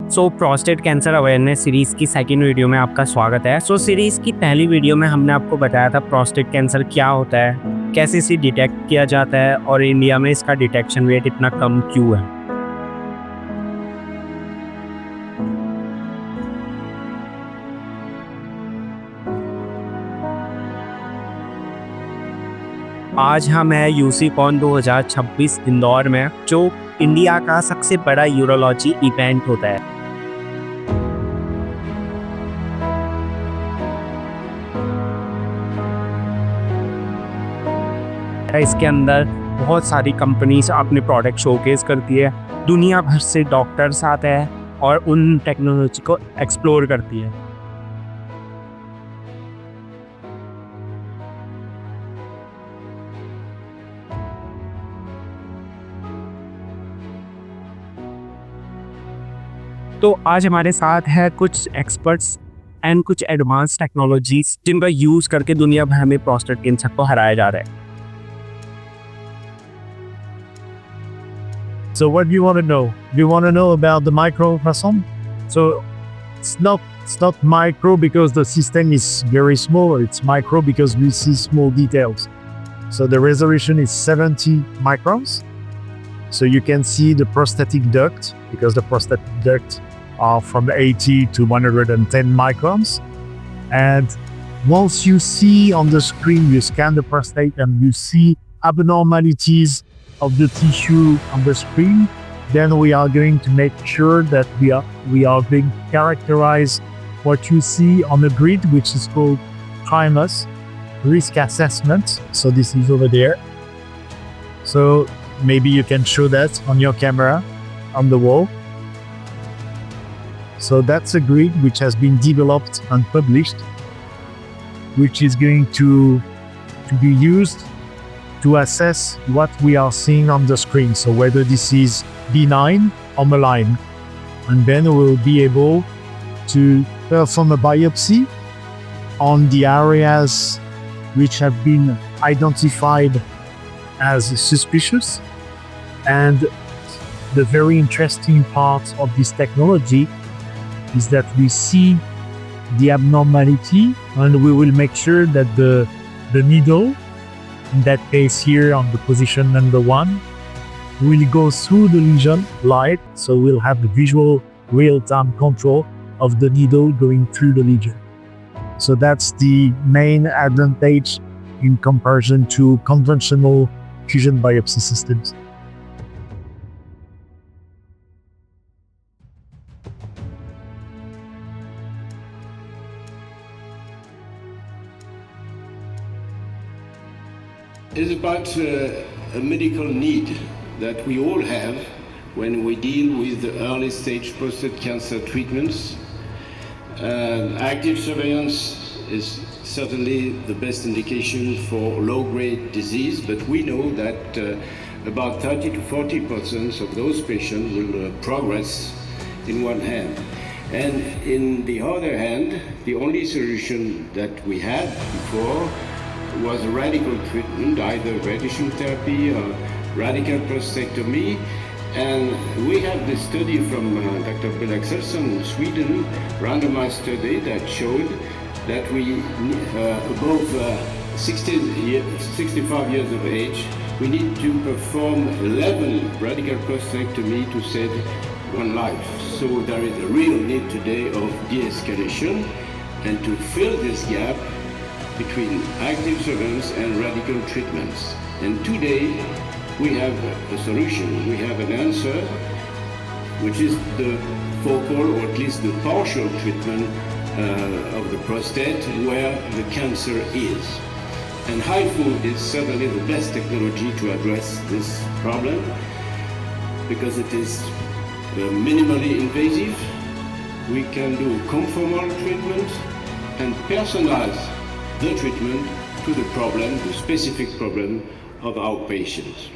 Prostate cancer awareness series की second video में आपका स्वागत है। सीरीज़ की पहली वीडियो में हमने आपको बताया था प्रोस्टेट कैंसर क्या होता है, कैसे इसे डिटेक्ट किया जाता है और इंडिया में इसका डिटेक्शन रेट इतना कम क्यों है। आज हम हैं यूसी कॉन 2026 इंदौर में, जो इंडिया का सबसे बड़ा यूरोलॉजी इवेंट होता है। इसके अंदर बहुत सारी कंपनीज अपने प्रोडक्ट शोकेस करती है, दुनिया भर से डॉक्टर्स आते हैं और उन टेक्नोलॉजी को एक्सप्लोर करती है। तो आज हमारे साथ है कुछ एक्सपर्ट्स एंड कुछ एडवांस टेक्नोलॉजीज जिनका यूज़ करके दुनिया भर में प्रोस्टेट कैंसर को हराया जा रहा है। So what do you want to know? Do you want to know about the microultrasound? So it's not micro because the system is very small. It's micro because we see small details. So the resolution is 70 microns. So you can see the prostatic duct because the prostatic duct are from 80 to 110 microns. And once you see on the screen, you scan the prostate and you see abnormalities of the tissue on the screen, then we are going to make sure that we are going to characterize what you see on the grid, which is called TRIMUS risk assessment. So this is over there. So maybe you can show that on your camera on the wall. So that's a grid which has been developed and published, which is going to be used to assess what we are seeing on the screen. So whether this is benign or malign. And then we'll be able to perform a biopsy on the areas which have been identified as suspicious. And the very interesting part of this technology is that we see the abnormality and we will make sure that the needle in that case here on the position number 1 will go through the lesion light, so we'll have the visual real-time control of the needle going through the lesion. So that's the main advantage in comparison to conventional fusion biopsy systems. It's about a medical need that we all have when we deal with the early stage prostate cancer treatments. Active surveillance is certainly the best indication for low-grade disease, but we know that about 30 to 40% of those patients will progress in one hand. And in the other hand, the only solution that we had before was a radical treatment, either radiation therapy or radical prostatectomy. And we have this study from Dr. Bill Axelsson in Sweden, randomized study that showed that we, above 65 years of age, we need to perform 11 radical prostatectomy to save one life. So there is a real need today of de-escalation, and to fill this gap between active surveillance and radical treatments. And today, we have a solution, we have an answer, which is the focal, or at least the partial treatment of the prostate where the cancer is. And HIFU is certainly the best technology to address this problem because it is minimally invasive. We can do conformal treatment and personalize the treatment to the problem, the specific problem of our patients.